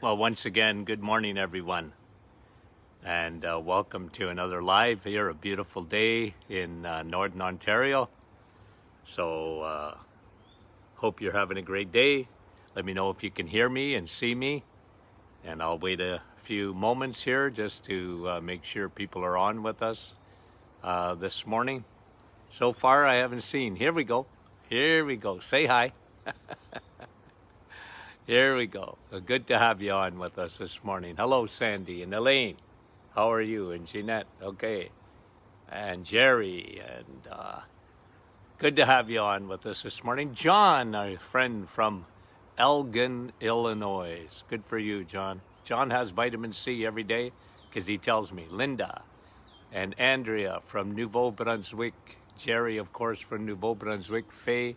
Well, once again, good morning, everyone, and welcome to another live here. A beautiful day in Northern Ontario. So, hope you're having a great day. Let me know if you can hear me and see me, and I'll wait a few moments here just to make sure people are on with us this morning. So far, I haven't seen. Here we go. Here we go. Say hi. Here we go. Good to have you on with us this morning. Hello, Sandy and Elaine. How are you? And Jeanette. Okay. And Jerry. And good to have you on with us this morning. John, our friend from Elgin, Illinois. Good for you, John. John has vitamin C every day because he tells me. Linda and Andrea from Nouveau Brunswick. Jerry, of course, from Nouveau Brunswick. Faye.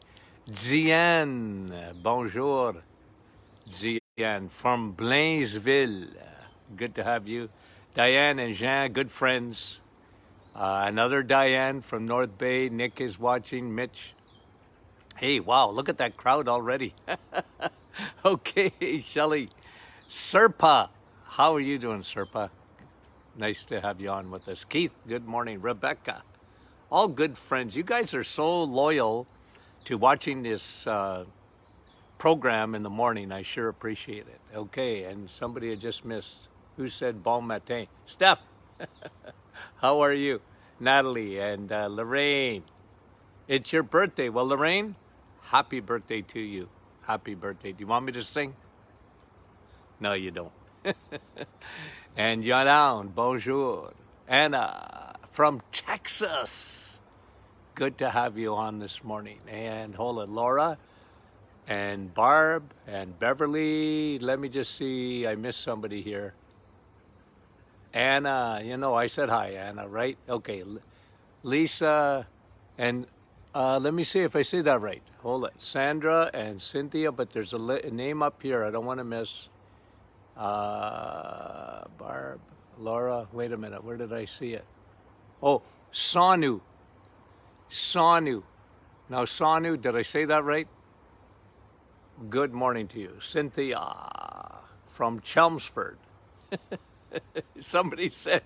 Ziane. Bonjour. Ziane from Blainville. Good to have you. Diane and Jean, good friends. Another Diane from North Bay. Nick is watching. Mitch. Hey, wow, look at that crowd already. Okay, Shelley. Serpa. How are you doing, Serpa? Nice to have you on with us. Keith, good morning. Rebecca. All good friends. You guys are so loyal to watching this program in the morning. I sure appreciate it. Okay, and somebody I just missed. Who said bon matin? Steph, how are you? Natalie and Lorraine. It's your birthday. Well, Lorraine, happy birthday to you. Happy birthday. Do you want me to sing? No, you don't. And Yanan, bonjour. Anna from Texas. Good to have you on this morning. And hold it, Laura. And Barb and Beverly. Let me just see. I missed somebody here. Anna, I said hi, Anna, right? Okay. Lisa and let me see if I say that right. Hold it. Sandra and Cynthia, but there's a name up here I don't want to miss. Barb, Laura. Wait a minute. Where did I see it? Oh, Sanu. Sanu. Now, Sanu, did I say that right? Good morning to you. Cynthia from Chelmsford. Somebody said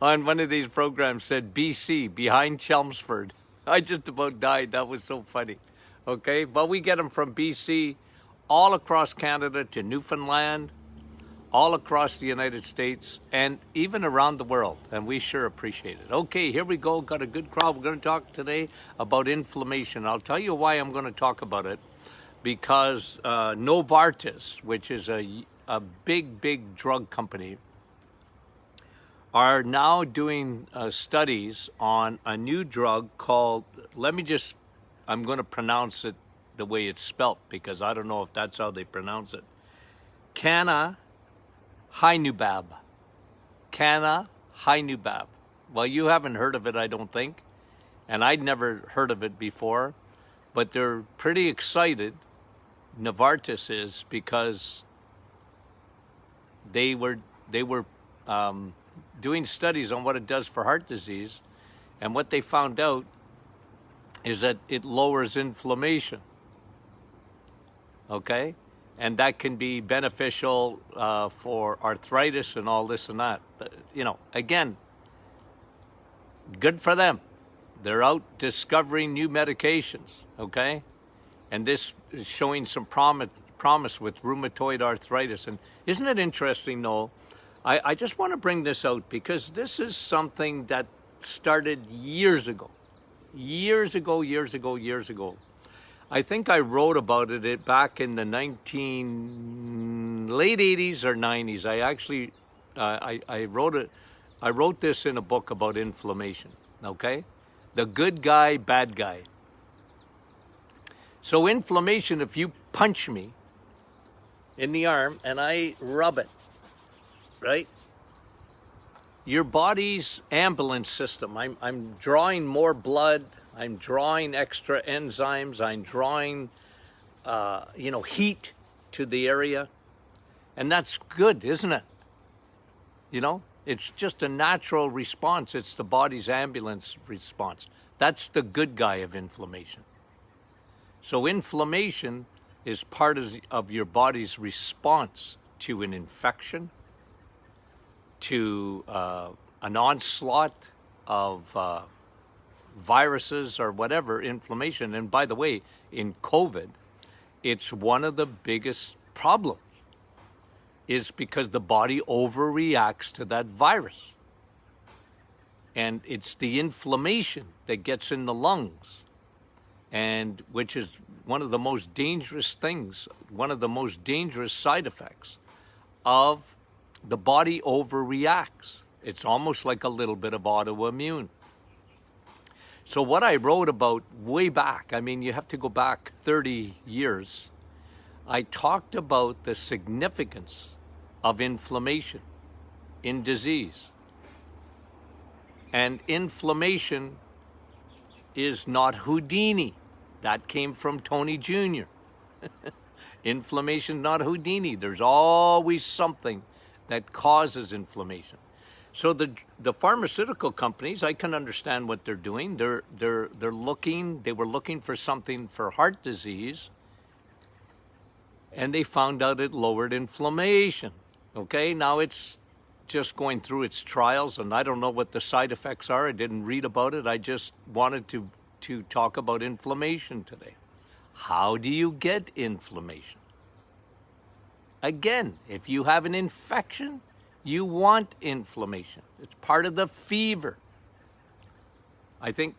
on one of these programs said BC, behind Chelmsford. I just about died. That was so funny. Okay, but we get them from BC all across Canada to Newfoundland, all across the United States, and even around the world, and we sure appreciate it. Okay, here we go. Got a good crowd. We're going to talk today about inflammation. I'll tell you why I'm going to talk about it. Because Novartis, which is a big drug company, are now doing studies on a new drug called, I'm going to pronounce it the way it's spelt because I don't know if that's how they pronounce it. Canahinubab. Canahinubab. Well, you haven't heard of it, I don't think, and I'd never heard of it before, but they're pretty excited. Novartis is, because they were doing studies on what it does for heart disease, and what they found out is that it lowers inflammation. Okay, and that can be beneficial for arthritis and all this and that. But, again, good for them. They're out discovering new medications. Okay. And this is showing some promise with rheumatoid arthritis. And isn't it interesting, though? I just want to bring this out because this is something that started years ago. Years ago. I think I wrote about it back in the late 80s or 90s. I actually, I wrote this in a book about inflammation, okay? The good guy, bad guy. So inflammation, if you punch me in the arm and I rub it, right? Your body's ambulance system, I'm drawing more blood, I'm drawing extra enzymes, I'm drawing, heat to the area. And that's good, isn't it? It's just a natural response. It's the body's ambulance response. That's the good guy of inflammation. So inflammation is part of your body's response to an infection, to an onslaught of viruses or whatever, inflammation. And by the way, in COVID, it's one of the biggest problems is because the body overreacts to that virus. And it's the inflammation that gets in the lungs, and which is one of the most dangerous things, one of the most dangerous side effects of the body overreacts. It's almost like a little bit of autoimmune. So what I wrote about way back, I mean, you have to go back 30 years, I talked about the significance of inflammation in disease. And inflammation is not Houdini. That came from Tony Jr. Inflammation, not Houdini. There's always something that causes inflammation. So the pharmaceutical companies, I can understand what they're doing. They were looking for something for heart disease, and they found out it lowered inflammation. Okay, now it's just going through its trials, and I don't know what the side effects are. I didn't read about it. I just wanted to talk about inflammation today. How do you get inflammation? Again, if you have an infection, you want inflammation. It's part of the fever. I think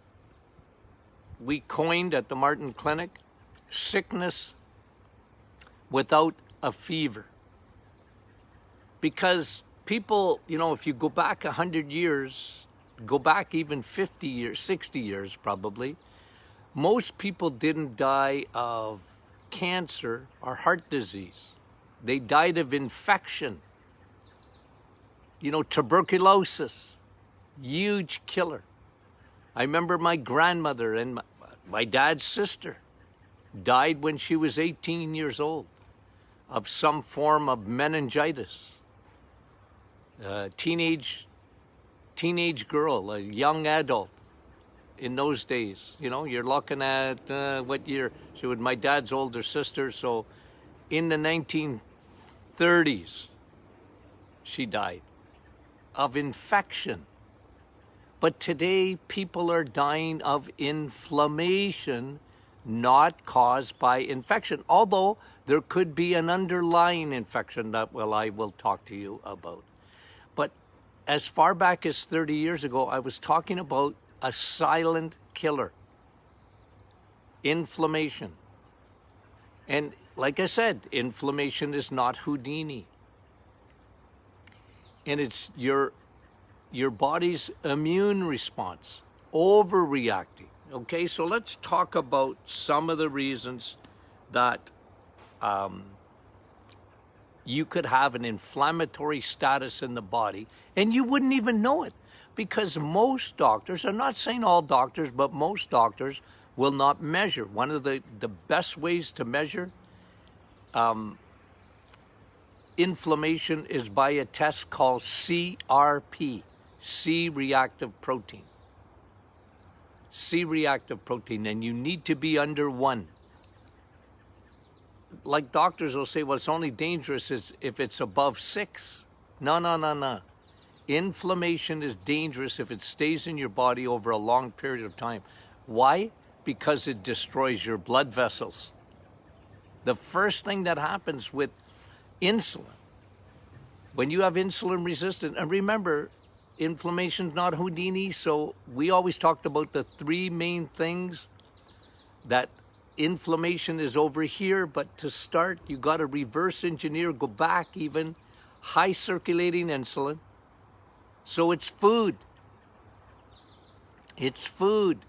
we coined at the Martin Clinic sickness without a fever. Because people, you know, if you go back 100 years, go back even 50 years, 60 years probably, most people didn't die of cancer or heart disease. They died of infection. You know, tuberculosis, huge killer. I remember my grandmother and my dad's sister died when she was 18 years old of some form of meningitis. Teenage girl, a young adult in those days. You know, you're looking at what year? She was my dad's older sister, so in the 1930s, she died of infection. But today, people are dying of inflammation, not caused by infection, although there could be an underlying infection that I will talk to you about. But as far back as 30 years ago, I was talking about a silent killer, inflammation. And like I said, inflammation is not Houdini. And it's your body's immune response, overreacting. Okay, so let's talk about some of the reasons that you could have an inflammatory status in the body and you wouldn't even know it, because most doctors, I'm not saying all doctors, but most doctors will not measure. One of the best ways to measure inflammation is by a test called CRP, C-reactive protein. C-reactive protein, and you need to be under 1. Like doctors will say, well, it's only dangerous if it's above 6. No. Inflammation is dangerous if it stays in your body over a long period of time. Why? Because it destroys your blood vessels. The first thing that happens with insulin, when you have insulin resistance, and remember, inflammation's not Houdini, so we always talked about the 3 main things that inflammation is over here, but to start, you got to reverse engineer, go back even, high circulating insulin. So it's food. It's food.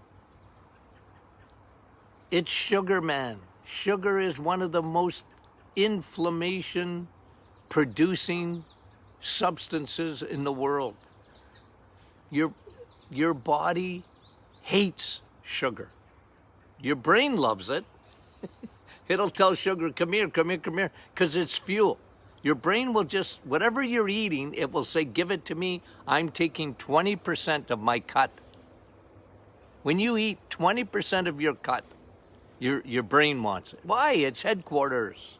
It's sugar, man. Sugar is one of the most inflammation producing substances in the world. Your body hates sugar. Your brain loves it. It'll tell sugar, come here, because it's fuel. Your brain will just, whatever you're eating, it will say, give it to me. I'm taking 20% of my cut. When you eat 20% of your cut, Your brain wants it. Why? It's headquarters.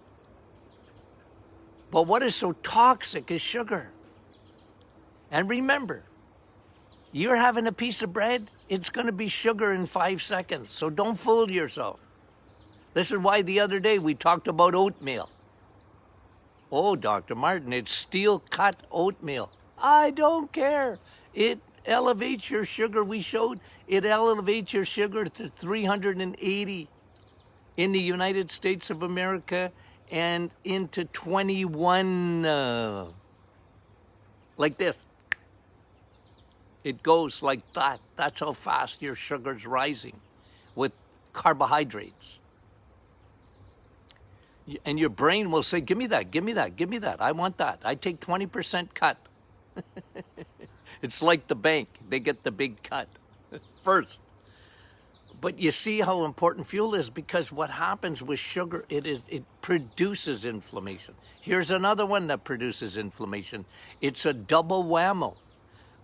But what is so toxic is sugar. And remember, you're having a piece of bread, it's going to be sugar in 5 seconds. So don't fool yourself. This is why the other day we talked about oatmeal. Oh, Dr. Martin, it's steel-cut oatmeal. I don't care. It elevates your sugar. We showed it elevates your sugar to 380 in the United States of America and into 21. Like this. It goes like that. That's how fast your sugar's rising with carbohydrates. And your brain will say, give me that, give me that, give me that. I want that. I take 20% cut. It's like the bank. They get the big cut first. But you see how important fuel is, because what happens with sugar, it produces inflammation. Here's another one that produces inflammation. It's a double whammo.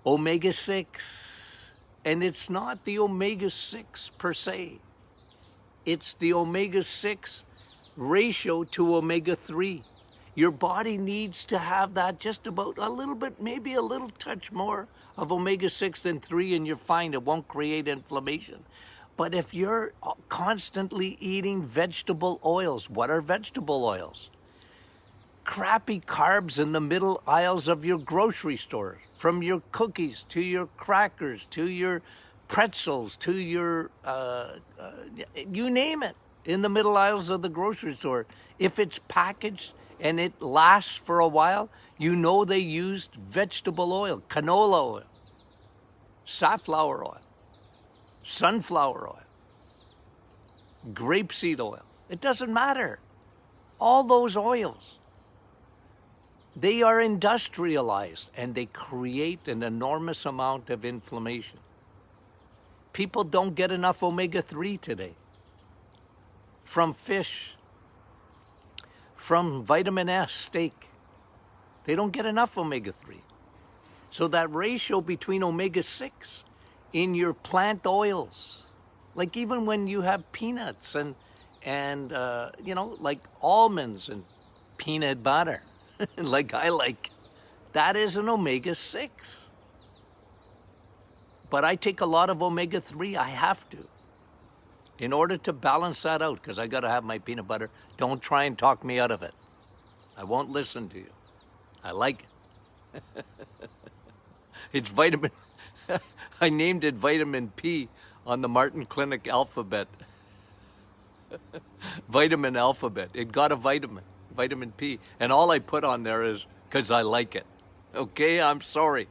Omega-6. And it's not the omega-6 per se. It's the omega-6 ratio to omega-3. Your body needs to have that just about a little bit, maybe a little touch more of omega-6 than 3, and you're fine. It won't create inflammation. But if you're constantly eating vegetable oils, what are vegetable oils? Crappy carbs in the middle aisles of your grocery store, from your cookies to your crackers to your pretzels to your, you name it, in the middle aisles of the grocery store. If it's packaged and it lasts for a while, you know they used vegetable oil, canola oil, safflower oil, sunflower oil, grapeseed oil. It doesn't matter. All those oils, they are industrialized and they create an enormous amount of inflammation. People don't get enough omega-3 today. From fish, from vitamin S, steak. They don't get enough omega-3. So that ratio between omega-6 in your plant oils, like even when you have peanuts and you know, like almonds and peanut butter, like I like, that is an omega-6. But I take a lot of omega-3, I have to, in order to balance that out, because I got to have my peanut butter. Don't try and talk me out of it. I won't listen to you. I like it. It's vitamin, I named it vitamin P on the Martin Clinic alphabet. Vitamin alphabet. It got a vitamin P. And all I put on there is because I like it. Okay, I'm sorry.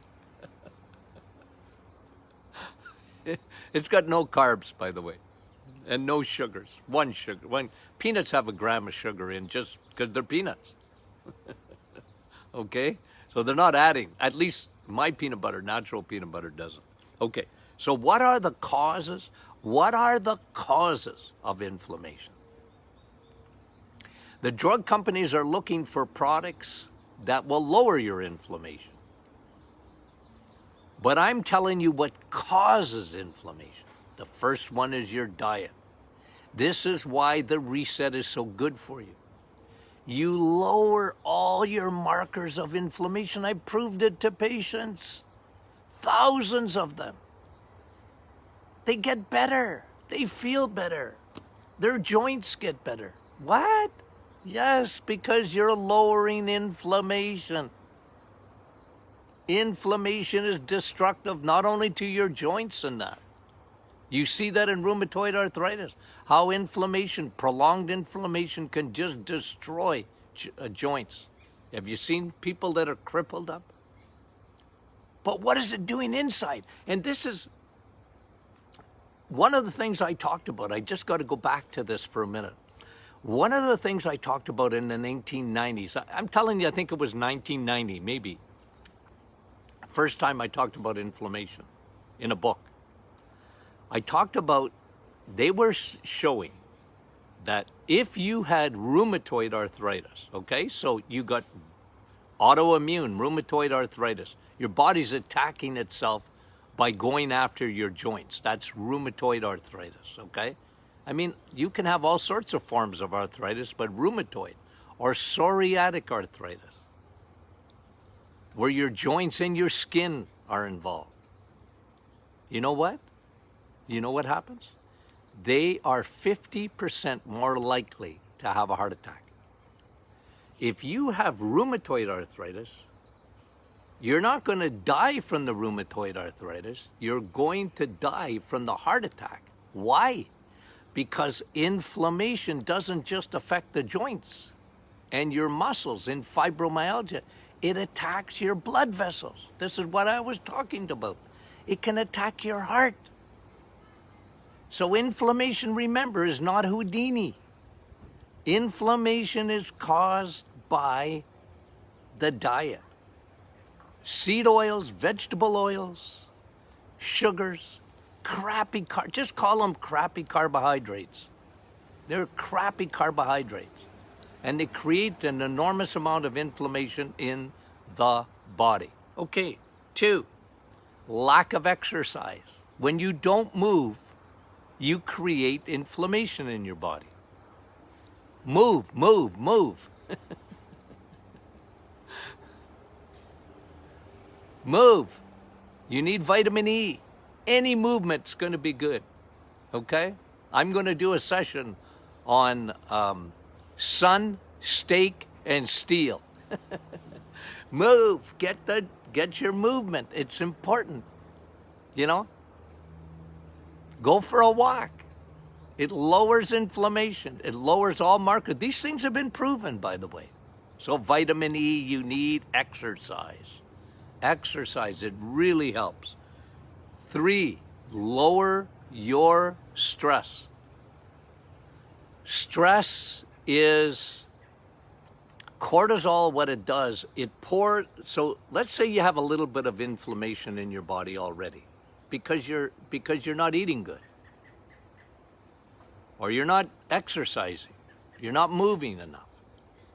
It's got no carbs, by the way, and no sugars. One peanuts have a gram of sugar in just because they're peanuts. Okay, so they're not adding. At least my peanut butter, natural peanut butter, doesn't. Okay, so what are the causes? What are the causes of inflammation? The drug companies are looking for products that will lower your inflammation. But I'm telling you what causes inflammation. The first one is your diet. This is why the reset is so good for you. You lower all your markers of inflammation. I proved it to patients. Thousands of them. They get better. They feel better. Their joints get better. What? Yes, because you're lowering inflammation. Inflammation is destructive not only to your joints and that. You see that in rheumatoid arthritis, how inflammation, prolonged inflammation, can just destroy joints. Have you seen people that are crippled up? But what is it doing inside? And this is one of the things I talked about. I just got to go back to this for a minute. One of the things I talked about in the 1990s, I'm telling you, I think it was 1990, maybe. First time I talked about inflammation in a book. I talked about, they were showing that if you had rheumatoid arthritis, okay, so you got autoimmune rheumatoid arthritis, your body's attacking itself by going after your joints. That's rheumatoid arthritis, okay? I mean, you can have all sorts of forms of arthritis, but rheumatoid or psoriatic arthritis, where your joints and your skin are involved. You know what? You know what happens? They are 50% more likely to have a heart attack. If you have rheumatoid arthritis, you're not going to die from the rheumatoid arthritis. You're going to die from the heart attack. Why? Because inflammation doesn't just affect the joints and your muscles in fibromyalgia. It attacks your blood vessels. This is what I was talking about. It can attack your heart. So inflammation, remember, is not Houdini. Inflammation is caused by the diet. Seed oils, vegetable oils, sugars, just call them crappy carbohydrates. They're crappy carbohydrates. And they create an enormous amount of inflammation in the body. Okay, 2, lack of exercise. When you don't move, you create inflammation in your body. Move, move, move. Move. You need vitamin E. Any movement's going to be good. Okay? I'm going to do a session on sun, steak, and steel. Move. Get your movement. It's important. You know? Go for a walk. It lowers inflammation. It lowers all markers. These things have been proven, by the way. So vitamin E, you need exercise. Exercise, it really helps. 3, lower your stress. Stress is cortisol. What it does, so let's say you have a little bit of inflammation in your body already because you're not eating good, or you're not exercising, you're not moving enough.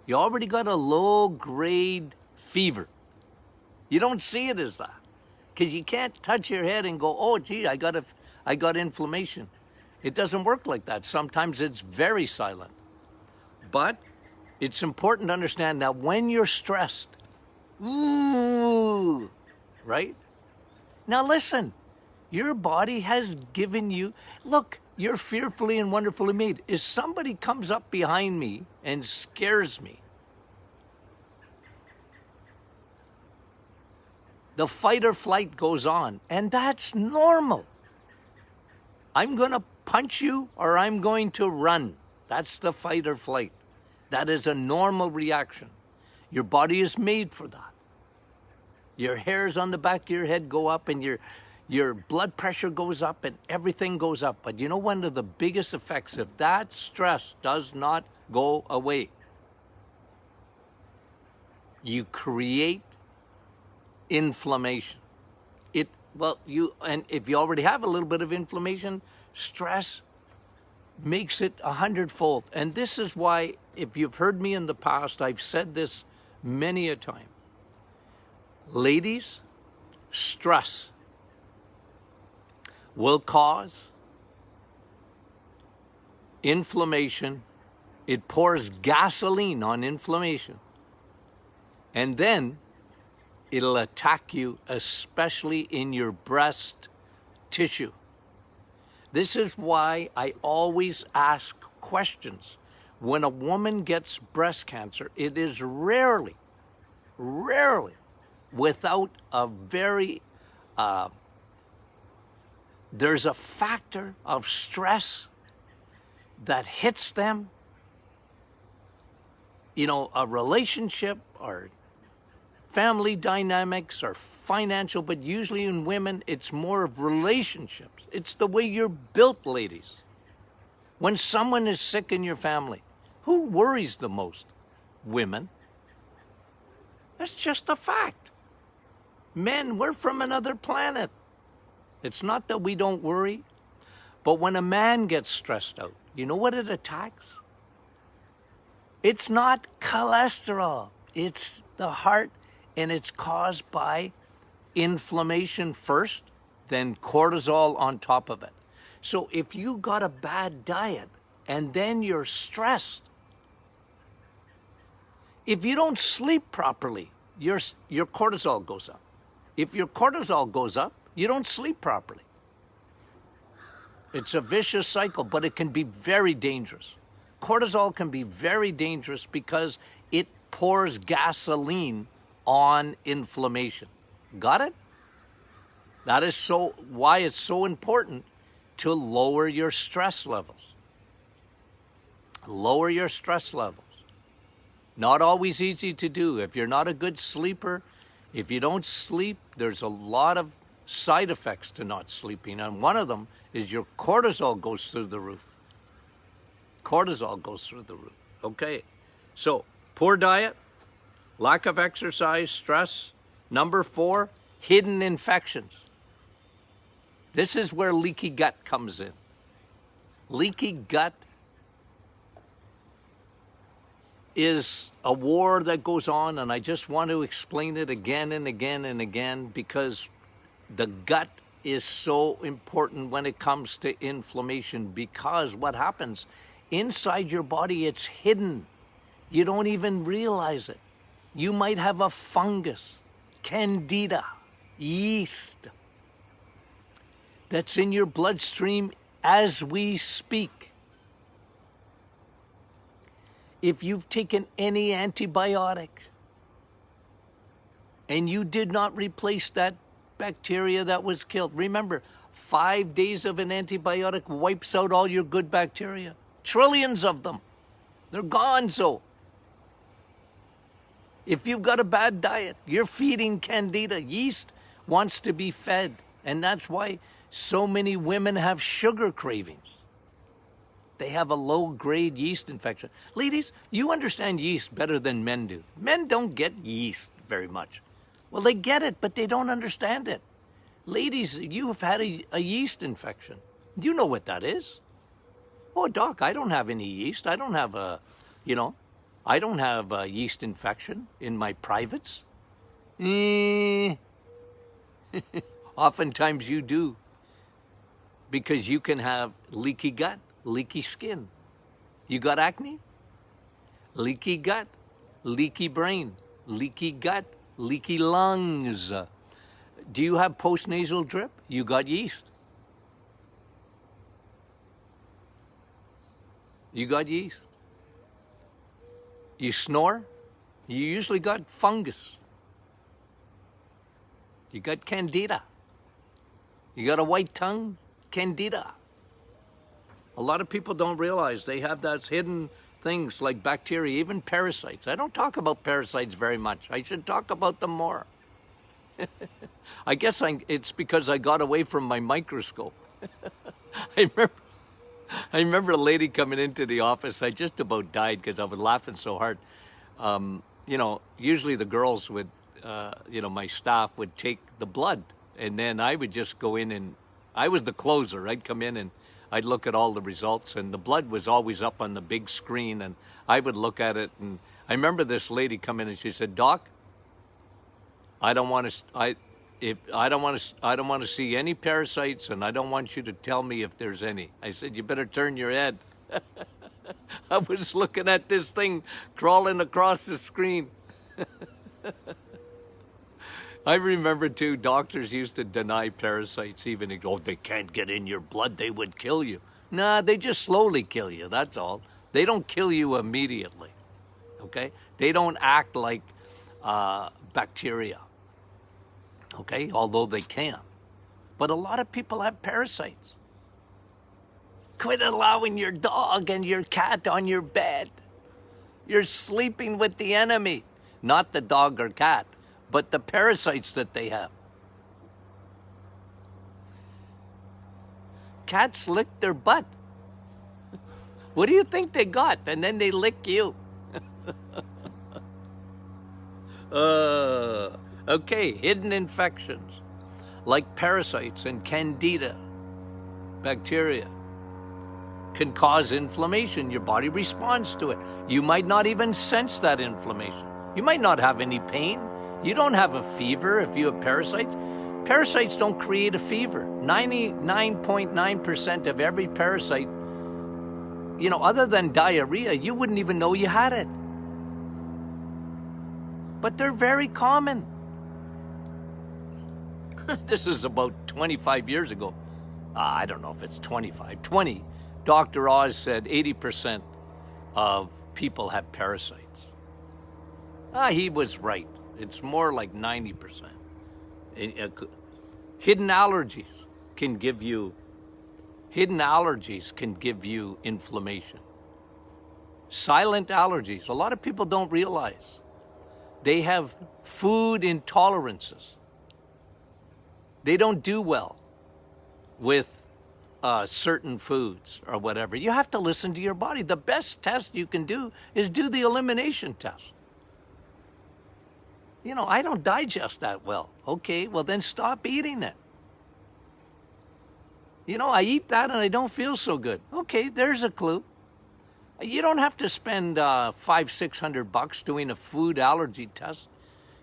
You already got a low-grade fever. You don't see it as that because you can't touch your head and go, oh, gee, I got inflammation. It doesn't work like that. Sometimes it's very silent. But it's important to understand that when you're stressed, ooh, right? Now listen, your body has given you, look, you're fearfully and wonderfully made. If somebody comes up behind me and scares me, the fight or flight goes on, and that's normal. I'm going to punch you or I'm going to run. That's the fight or flight. That is a normal reaction. Your body is made for that. Your hairs on the back of your head go up and your blood pressure goes up and everything goes up. But you know, one of the biggest effects, if that stress does not go away, you create inflammation. And if you already have a little bit of inflammation, stress makes it 100-fold. And this is why, if you've heard me in the past, I've said this many a time. Ladies, stress will cause inflammation. It pours gasoline on inflammation. And then it'll attack you, especially in your breast tissue. This is why I always ask questions. When a woman gets breast cancer, it is rarely, without a very, there's a factor of stress that hits them, you know, a relationship or family dynamics or financial, but usually in women, it's more of relationships. It's the way you're built, ladies. When someone is sick in your family, who worries the most? Women. That's just a fact. Men, we're from another planet. It's not that we don't worry, but when a man gets stressed out, you know what it attacks? It's not cholesterol. It's the heart, and it's caused by inflammation first, then cortisol on top of it. So if you got a bad diet and then you're stressed, if you don't sleep properly, your cortisol goes up. If your cortisol goes up, you don't sleep properly. It's a vicious cycle, but it can be very dangerous. Cortisol can be very dangerous because it pours gasoline on inflammation. Got it? That is why it's so important to lower your stress levels. Lower your stress levels. Not always easy to do. If you're not a good sleeper, if you don't sleep, there's a lot of side effects to not sleeping. And one of them is your cortisol goes through the roof. Cortisol goes through the roof. Okay. So, poor diet, lack of exercise, stress. Number 4, hidden infections. This is where leaky gut comes in. Leaky gut is a war that goes on, and I just want to explain it again and again and again because the gut is so important when it comes to inflammation, because what happens inside your body, it's hidden. You don't even realize it. You might have a fungus, candida, yeast, that's in your bloodstream as we speak. If you've taken any antibiotics and you did not replace that bacteria that was killed, remember, 5 days of an antibiotic wipes out all your good bacteria. Trillions of them. They're gone, so. If you've got a bad diet, you're feeding candida. Yeast wants to be fed, and that's why so many women have sugar cravings. They have a low-grade yeast infection. Ladies, you understand yeast better than men do. Men don't get yeast very much. Well, they get it, but they don't understand it. Ladies, you've had a yeast infection. You know what that is. Oh, doc, I don't have any yeast. I don't have I don't have a yeast infection in my privates. Oftentimes you do, because you can have leaky gut, leaky skin. You got acne? Leaky gut, leaky brain, leaky gut, leaky lungs. Do you have postnasal drip? You got yeast. You got yeast. You snore? You usually got fungus. You got candida. You got a white tongue? Candida. A lot of people don't realize they have those hidden things like bacteria, even parasites. I don't talk about parasites very much. I should talk about them more. I guess it's because I got away from my microscope. I remember a lady coming into the office. I just about died because I was laughing so hard. Usually the girls would, my staff would take the blood, and then I would just go in, and I was the closer. I'd come in and I'd look at all the results, and the blood was always up on the big screen, and I would look at it. And I remember this lady come in and she said, "Doc, I don't want to see any parasites, and I don't want you to tell me if there's any." I said, "You better turn your head." I was looking at this thing crawling across the screen. I remember too, doctors used to deny parasites even. Oh, they can't get in your blood, they would kill you. Nah, they just slowly kill you, that's all. They don't kill you immediately, okay? They don't act like bacteria, okay? Although they can. But a lot of people have parasites. Quit allowing your dog and your cat on your bed. You're sleeping with the enemy. Not the dog or cat, but the parasites that they have. Cats lick their butt. What do you think they got? And then they lick you. Okay, hidden infections like parasites and candida bacteria can cause inflammation. Your body responds to it. You might not even sense that inflammation. You might not have any pain. You don't have a fever if you have parasites. Parasites don't create a fever. 99.9% of every parasite, other than diarrhea, you wouldn't even know you had it. But they're very common. This is about 25 years ago. I don't know if it's 25, 20. Dr. Oz said 80% of people have parasites. He was right. It's more like 90%. Hidden allergies can give you inflammation. Silent allergies. A lot of people don't realize they have food intolerances. They don't do well with certain foods or whatever. You have to listen to your body. The best test you can do is do the elimination test. I don't digest that well. Okay, well then stop eating it. I eat that and I don't feel so good. Okay, there's a clue. You don't have to spend $500-600 doing a food allergy test,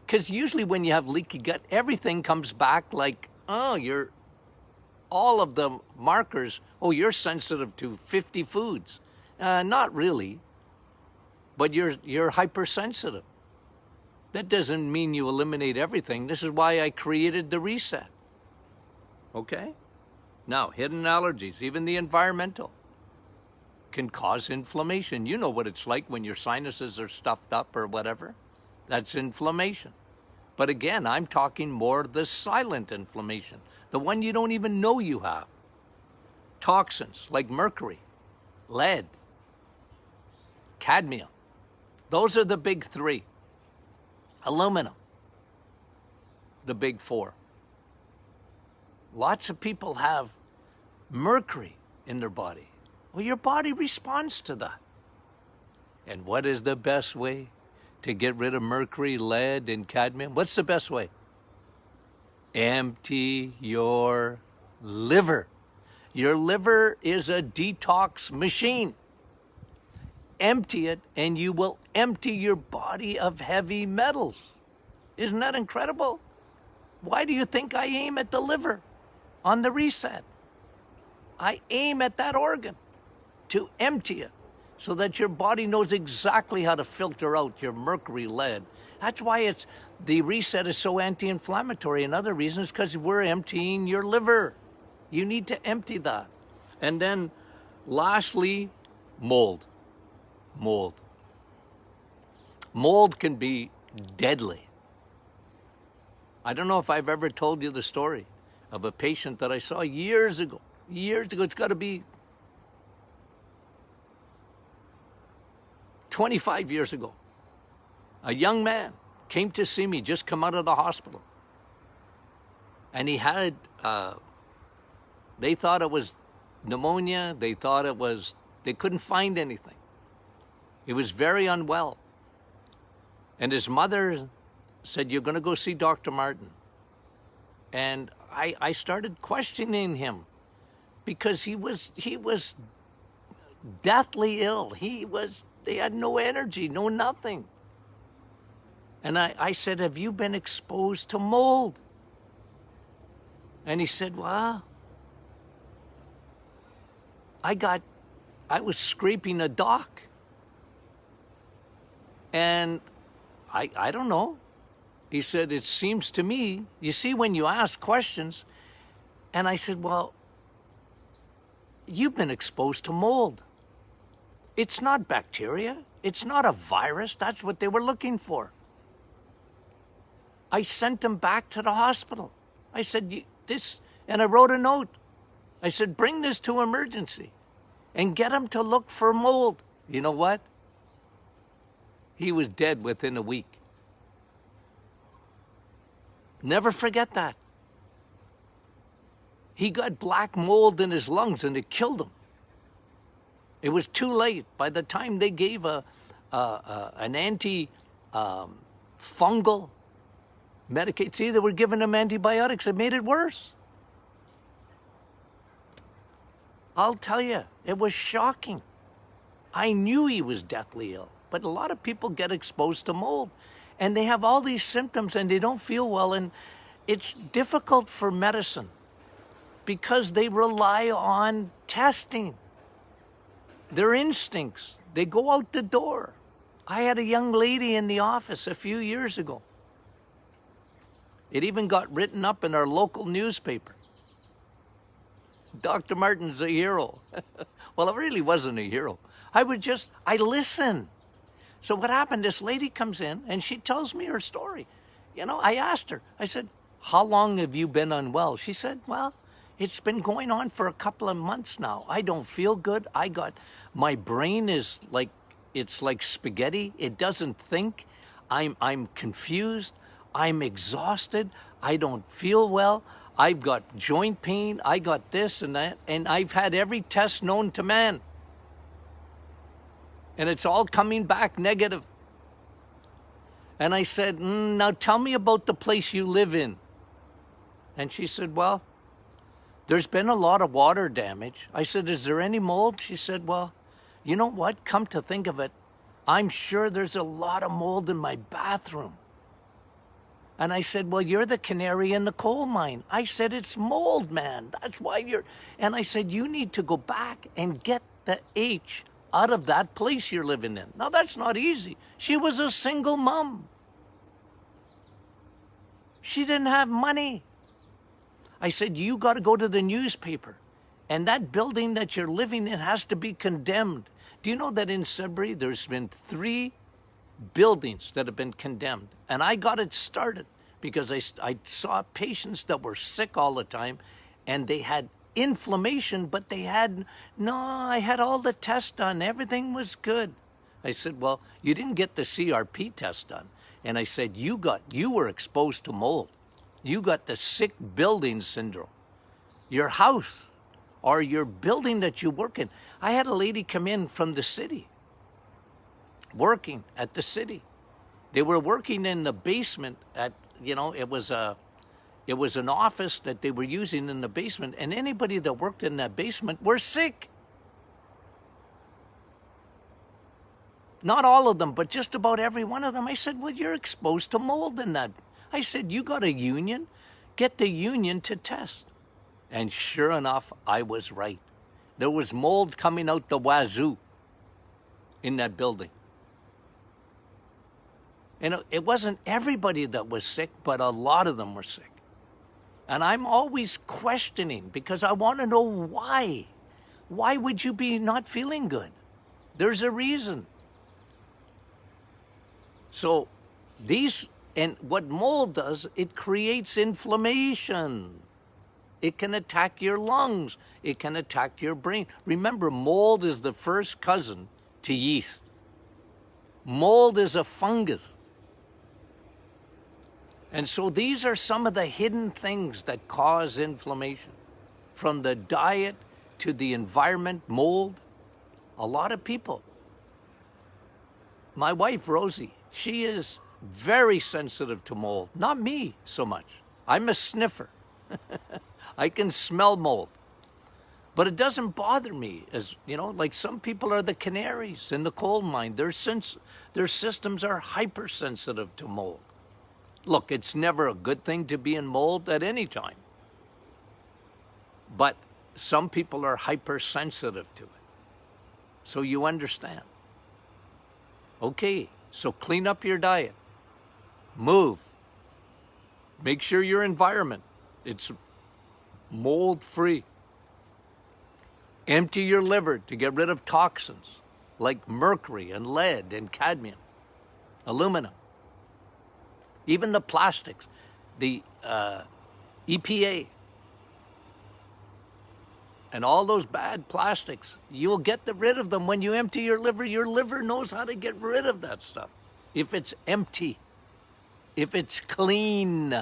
because usually when you have leaky gut, everything comes back like, all of the markers, you're sensitive to 50 foods. Not really, but you're hypersensitive. That doesn't mean you eliminate everything. This is why I created the reset. Okay? Now, hidden allergies, even the environmental, can cause inflammation. You know what it's like when your sinuses are stuffed up or whatever. That's inflammation. But again, I'm talking more the silent inflammation, the one you don't even know you have. Toxins like mercury, lead, cadmium. Those are the big three. Aluminum, the big four. Lots of people have mercury in their body. Well, your body responds to that. And what is the best way to get rid of mercury, lead, and cadmium? What's the best way? Empty your liver. Your liver is a detox machine. Empty it, and you will empty your body of heavy metals. Isn't that incredible? Why do you think I aim at the liver on the reset? I aim at that organ to empty it so that your body knows exactly how to filter out your mercury, lead. That's why the reset is so anti-inflammatory. Another reason is because we're emptying your liver. You need to empty that. And then lastly, mold. Mold can be deadly. I don't know if I've ever told you the story of a patient that I saw years ago. It's got to be 25 years ago. A young man came to see me, just come out of the hospital. And he had, they thought it was pneumonia. They couldn't find anything. He was very unwell. And his mother said, "You're going to go see Dr. Martin." And I started questioning him because he was deathly ill. They had no energy, no nothing. And I said, "Have you been exposed to mold?" And he said, "Well, I was scraping a dock. And I don't know." He said, "It seems to me," you see, when you ask questions. And I said, "Well, you've been exposed to mold. It's not bacteria. It's not a virus. That's what they were looking for." I sent him back to the hospital. I said, and I wrote a note. I said, "Bring this to emergency and get him to look for mold." You know what? He was dead within a week. Never forget that. He got black mold in his lungs and it killed him. It was too late. By the time they gave an anti-fungal medication, see, they were giving him antibiotics. It made it worse. I'll tell you, it was shocking. I knew he was deathly ill. But a lot of people get exposed to mold and they have all these symptoms and they don't feel well. And it's difficult for medicine because they rely on testing. Their instincts, they go out the door. I had a young lady in the office a few years ago. It even got written up in our local newspaper. Dr. Martin's a hero. Well, it really wasn't a hero. I listened. So what happened, this lady comes in and she tells me her story. You know, I asked her, I said, how long have you been unwell? She said, well, it's been going on for a couple of months now. I don't feel good. My brain is like, it's like spaghetti. It doesn't think. I'm confused. I'm exhausted. I don't feel well. I've got joint pain. I got this and that. And I've had every test known to man. And it's all coming back negative. And I said, now tell me about the place you live in. And she said, well, there's been a lot of water damage. I said, is there any mold? She said, well, you know what? Come to think of it, I'm sure there's a lot of mold in my bathroom. And I said, well, you're the canary in the coal mine. I said, it's mold, man. That's why you're... And I said, you need to go back and get the H out of that place you're living in. Now, that's not easy. She was a single mom. She didn't have money. I said, you got to go to the newspaper. And that building that you're living in has to be condemned. Do you know that in Sudbury, there's been 3 buildings that have been condemned? And I got it started because I saw patients that were sick all the time and they had inflammation, but I had all the tests done. Everything was good. I said, well, you didn't get the CRP test done. And I said, you were exposed to mold. You got the sick building syndrome. Your house or your building that you work in. I had a lady come in from the city, working at the city. They were working in the basement it was an office that they were using in the basement, and anybody that worked in that basement were sick. Not all of them, but just about every one of them. I said, well, you're exposed to mold in that. I said, you got a union? Get the union to test. And sure enough, I was right. There was mold coming out the wazoo in that building. And it wasn't everybody that was sick, but a lot of them were sick. And I'm always questioning because I want to know why. Why would you be not feeling good? There's a reason. So and what mold does, it creates inflammation. It can attack your lungs. It can attack your brain. Remember, mold is the first cousin to yeast. Mold is a fungus. And so these are some of the hidden things that cause inflammation. From the diet to the environment, mold. A lot of people. My wife, Rosie, she is very sensitive to mold. Not me so much. I'm a sniffer. I can smell mold. But it doesn't bother me, as like some people are the canaries in the coal mine. Their systems are hypersensitive to mold. Look, it's never a good thing to be in mold at any time. But some people are hypersensitive to it. So you understand. Okay, so clean up your diet. Move. Make sure your environment, it's mold-free. Empty your liver to get rid of toxins like mercury and lead and cadmium, aluminum. Even the plastics, the EPA, and all those bad plastics, you'll get rid of them when you empty your liver. Your liver knows how to get rid of that stuff. If it's empty, if it's clean.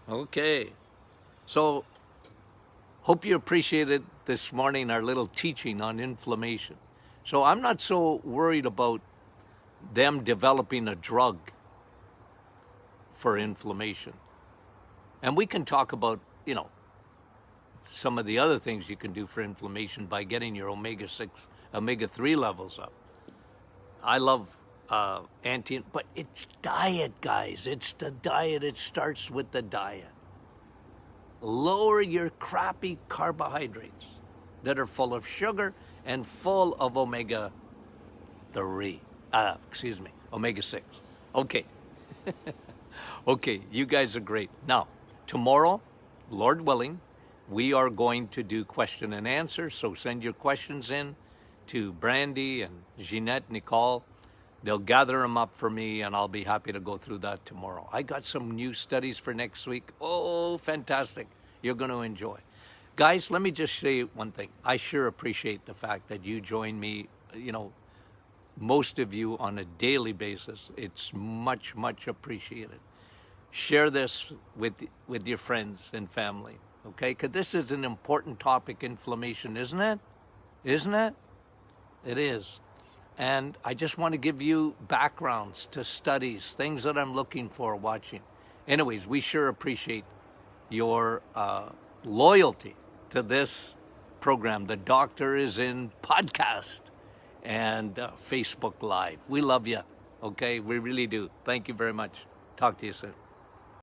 Okay, so hope you appreciated this morning our little teaching on inflammation. So I'm not so worried about them developing a drug for inflammation. And we can talk about, some of the other things you can do for inflammation by getting your omega-6, omega-3 levels up. I love but it's diet, guys. It's the diet. It starts with the diet. Lower your crappy carbohydrates that are full of sugar and full of omega 3. Omega 6. Okay. Okay, you guys are great. Now, tomorrow, Lord willing, we are going to do question and answer. So send your questions in to Brandy and Jeanette, Nicole. They'll gather them up for me, and I'll be happy to go through that tomorrow. I got some new studies for next week. Oh, fantastic. You're going to enjoy. Guys, let me just say one thing. I sure appreciate the fact that you join me, most of you on a daily basis. It's much, much appreciated. Share this with your friends and family, okay? Because this is an important topic, inflammation, isn't it? Isn't it? It is. And I just want to give you backgrounds to studies, things that I'm looking for watching. Anyways, we sure appreciate your loyalty to this program. The Doctor is in podcast and Facebook Live. We love you, okay? We really do. Thank you very much. Talk to you soon.